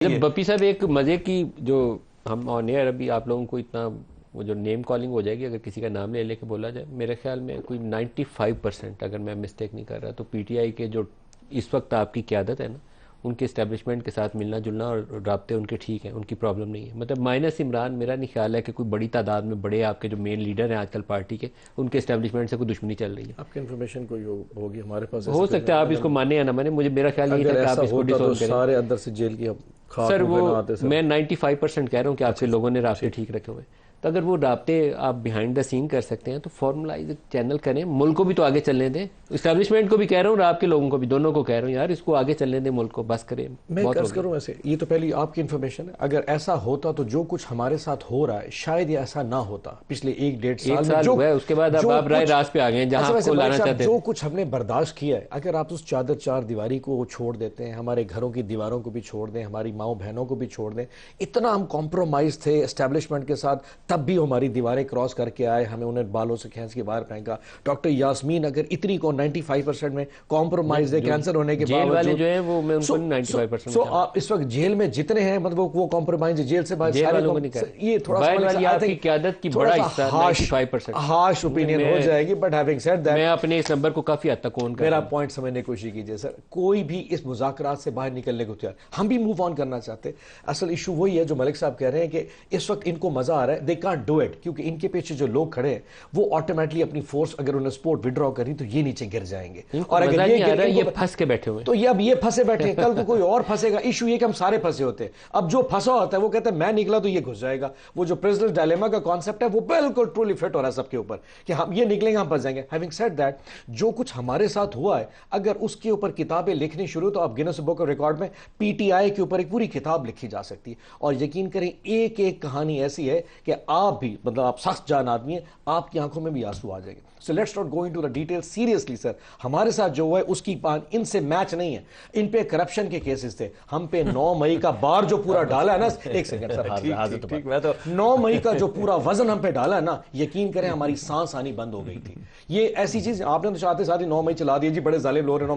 بپی صاحب ایک مزے کی جو ہم آن ایئر ابھی آپ لوگوں کو اتنا وہ جو نیم کالنگ ہو جائے گی اگر کسی کا نام لے کے بولا جائے میرے خیال میں کوئی 95% اگر میں مسٹیک نہیں کر رہا تو پی ٹی آئی کے جو اس وقت آپ کی قیادت ہے نا ان کے اسٹیبلشمنٹ کے ساتھ ملنا جلنا اور رابطے ان کے ٹھیک ہیں، ان کی پرابلم نہیں ہے، مطلب مائنس عمران میرا نہیں خیال ہے کہ کوئی بڑی تعداد میں بڑے آپ کے جو مین لیڈر ہیں آج کل پارٹی کے ان کے اسٹیبلشمنٹ سے کوئی دشمنی چل رہی ہے۔ آپ کی انفارمیشن کوئی ہوگی ہمارے پاس ہو سکتا ہے آپ اس کو مانے یا نہ مانے، مجھے میرا خیال نہیں تھا کہ آپ اس کو ڈسون کریں۔ سارے اندر سے جیل کی سر وہ میں 95% کہہ رہا ہوں کہ آپ کے لوگوں نے رابطے ٹھیک رکھے ہوئے، تو اگر وہ رابطے آپ بیہائنڈ دا سین کر سکتے ہیں تو فارملائز چینل کریں، ملک کو بھی تو آگے چلنے دیں، اسٹیبلشمنٹ کو بھی کہہ رہا ہوں اور آپ کے لوگوں کو بھی، دونوں کو کہہ رہا ہوں یار اس کو آگے چلنے دیں، ملک کو بس کریں۔ میں عرض کروں ایسے، یہ تو پہلی آپ کی انفارمیشن ہے، اگر ایسا ہوتا تو جو کچھ ہمارے ساتھ ہو رہا ہے شاید یہ ایسا نہ ہوتا پچھلے 1-1.5 سال میں، ہوا ہے اس کے بعد اب آپ رائے راست پہ آ گئے ہیں جہاں آپ کو لانا چاہتے ہیں۔ جو کچھ ہم نے برداشت کیا ہے، اگر آپ اس چار دیواری کو چھوڑ دیتے ہیں، ہمارے گھروں کی دیواروں کو بھی چھوڑ دیں، ہماری ماؤں بہنوں کو بھی چھوڑ دیں، اتنا ہم کمپرومائز تھے اسٹیبلشمنٹ کے ساتھ، تب بھی ہماری دیواریں کراس کر کے آئے، ہمیں انہیں بالوں سے کھینچ کے باہر پھینکا۔ ڈاکٹر یاسمین اگر اتنی کو 95% میں کمپرومائز ہے کینسر ہونے کے جیل والے باوجود، جو ہیں وہ میں ان کو 95% سو آپ اس وقت جیل میں جتنے ہیں مطلب وہ کمپرومائز جیل سے باہر، یہ تھوڑا سا آپ کی قیادت کی بڑا حصہ 95% ہارش اوپینین ہو جائے گی، بٹ ہیونگ سیڈ دیٹ میں اپنے اس نمبر کو کافی حد تک اون کر رہا ہوں۔ میرا پوائنٹ سمجھنے کی کوشش کیجئے سر، کوئی بھی اس مذاکرات سے باہر نکلنے کو تیار، ہم بھی موو آن کرنا چاہتے، اصل ایشو وہی ہے جو ملک صاحب کہہ رہے ہیں کہ اس وقت ان کو مزہ آ رہا ہے، they can't do it، کیونکہ ان کے پیچھے جو لوگ کھڑے ہیں وہ آٹومیٹلی اپنی فورس اگر انہیں سپورٹ وڈرا کریں تو یہ نیچے گر جائیں گے، اور اگر یہ پھنس کے بیٹھے ہوئے تو یہ اب یہ پھنسے بیٹھے ہیں، کل کو کوئی اور پھنسے گا۔ ایشو یہ کہ ہم سارے پھنسے ہوتے ہیں، اب جو پھنسا ہوتا ہے وہ کہتا ہے میں نکلا تو یہ گھس جائے گا۔ وہ جو پریزیڈنٹ ڈائلیما کا کانسیپٹ ہے وہ بالکل ٹرولی فٹ ہو رہا ہے سب کے اوپر کہ ہم یہ نکلیں گے ہم پھنس جائیں گے۔ ہیونگ سیڈ دیٹ، جو کچھ ہمارے ساتھ ہوا ہے اگر اس کے اوپر کتابیں لکھنی شروع تو اب گینس بک آف ریکارڈ میں پی ٹی آئی کے اوپر ایک پوری کتاب لکھی جا سکتی ہے، اور یقین کریں ایک ایک کہانی ایسی ہے کہ آپ بھی مطلب آپ سخت جان آدمی ہیں، آپ کی آنکھوں میں بھی آنسو آ جائے گے۔ So let's not go into the details seriously sir، ہمارے ساتھ جو ہوا ہے اس کی ان سے میچ نہیں ہے، ان پہ کرپشن کے کیسز تھے، ہم پہ 9 مئی کا بار جو پورا ڈالا ہے نا، ایک سیکنڈ سر، 9 مئی کا جو پورا وزن ہم پہ ڈالا ہے نا، یقین کریں ہماری سانس آنی بند ہو گئی تھی۔ یہ ایسی چیز آپ نے تو چاہتے ساتھ ہی 9 مئی چلا دیا، جی بڑے ظالم لوگ ہیں۔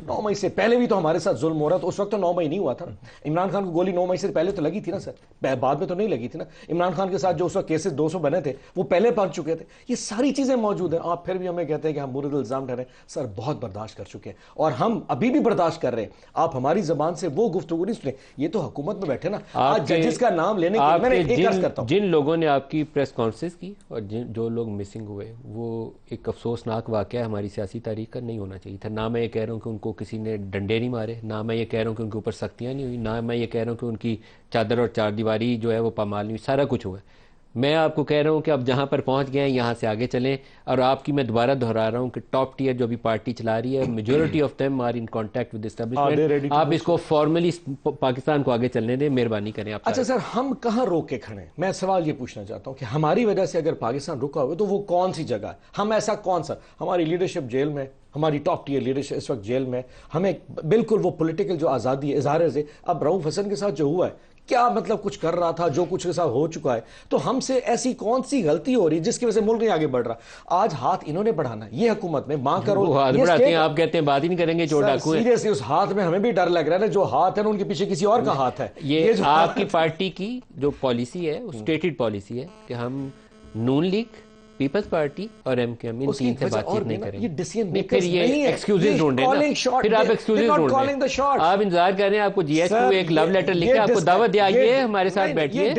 9 مئی سے پہلے بھی تو ہمارے ساتھ ظلم ہو رہا تھا، اس وقت تو 9 مئی نہیں ہوا تھا۔ عمران خان کو گولی 9 مئی سے پہلے تو لگی تھی نا سر، بعد میں تو نہیں لگی تھی نا۔ عمران خان کے ساتھ جو اس وقت کیسز 200 بنے تھے وہ پہلے پہنچ چکے تھے، یہ ساری چیزیں موجود ہیں۔ آپ پھر بھی ہمیں کہتے ہیں کہ ہم مورد الزام ٹھہرے، سر بہت برداشت کر چکے ہیں اور ہم ابھی بھی برداشت کر رہے ہیں۔ آپ ہماری زبان سے وہ گفتگو نہیں سنیں، یہ تو حکومت میں بیٹھے نا، آج ججز کا نام لینے کے میں نے ایک عرض کرتا ہوں، جن لوگوں نے آپ کی پریس کانفرنس کی اور جو لوگ مسنگ ہوئے وہ ایک افسوسناک واقعہ ہے ہماری سیاسی تاریخ کا، نہیں ہونا چاہیے تھا۔ نہ میں یہ کہہ رہا ہوں کہ ان کو کسی نے ڈنڈے نہیں مارے، نہ میں یہ کہہ رہا ہوں کہ ان کے اوپر سختیاں نہیں ہوئی، نہ میں یہ کہہ رہا ہوں کہ ان کی چادر اور چار دیواری جو ہے وہ پامال نہیں ہوئی، سارا کچھ ہوا ہے۔ میں آپ کو کہہ رہا ہوں کہ اب جہاں پر پہنچ گئے ہیں یہاں سے آگے چلیں، اور آپ کی میں دوبارہ دہرا رہا ہوں کہ ٹاپ ٹیئر جو بھی پارٹی چلا رہی ہے، majority of them are in contact with establishment, آپ اس کو فارملی پاکستان کو آگے چلنے دیں، مہربانی کریں آپ۔ اچھا سر، ہم کہاں روک کے کھڑے ہیں؟ میں سوال یہ پوچھنا چاہتا ہوں کہ ہماری وجہ سے اگر پاکستان رکا ہوئے تو وہ کون سی جگہ ہے؟ ہم ایسا کون سا، ہماری لیڈرشپ جیل میں، ہماری ٹاپ ٹیئر لیڈرشپ اس وقت جیل میں، ہمیں بالکل وہ پولیٹیکل جو آزادی ہے اظہار سے، اب رؤوف حسن کے ساتھ جو ہوا ہے کیا مطلب کچھ کر رہا تھا، جو کچھ کے ساتھ ہو چکا ہے، تو ہم سے ایسی کون سی غلطی ہو رہی ہے جس کی وجہ سے ملک نہیں آگے بڑھ رہا؟ آج ہاتھ انہوں نے بڑھانا ہے، یہ حکومت میں ماں کرو وہ ہاتھ بڑھاتے ہیں، آپ کہتے ہیں بات ہی نہیں کریں گے، چور ڈاکو ہیں۔ سیریسلی اس ہاتھ میں ہمیں بھی ڈر لگ رہا ہے نا، جو ہاتھ ہے نا ان کے پیچھے کسی اور کا ہاتھ ہے۔ یہ آپ کی پارٹی کی جو پالیسی ہے وہ اسٹیٹڈ پالیسی ہے کہ ہم نون لیگ، پیپلز پارٹی اور ایم کیو ایم ان تین سے بات چیت نہیں کریں گے۔ پھر یہ ایکسکیوزز ڈھونڈیں نا، پھر آپ ایکسکیوزز ڈھونڈیں، آپ انتظار کر رہے ہیں آپ کو جی ایس کو ایک لو لیٹر لکھے آپ کو دعوت دے، آئیے ہمارے ساتھ بیٹھیے،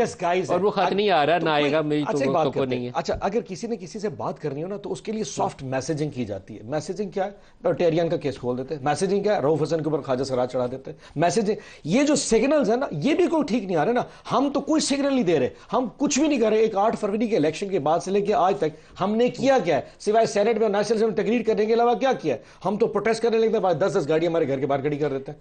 اور وہ خط نہیں آ رہا، نہ آئے گا، میری تو نہیں ہے۔ اچھا اگر کسی نے کسی سے بات کرنی ہو نا تو اس کے لیے سافٹ میسیجنگ کی جاتی ہے۔ میسیجنگ کیا ہے؟ ٹیریان کا کیس کھول دیتے ہیں۔ میسیجنگ کیا ہے؟ رؤوف حسن کے اوپر خواجہ سراج چڑھا دیتے ہیں۔ میسیجنگ یہ جو سگنلز ہیں نا یہ بھی کوئی ٹھیک نہیں آ رہے نا، ہم تو کوئی سگنل نہیں دے رہے، ہم کچھ بھی نہیں کر رہے۔ ایک 8 فروری کے الیکشن کے بعد سے لے کے آج تک ہم نے کیا ہے سوائے سینٹ میں اور نیشنل اسمبلی میں تقریر کرنے کے علاوہ کیا ہے؟ ہم تو پروٹیسٹ کرنے لگتے ہیں، 10 گاڑی ہمارے گھر کے باہر کھڑی کر دیتے ہیں۔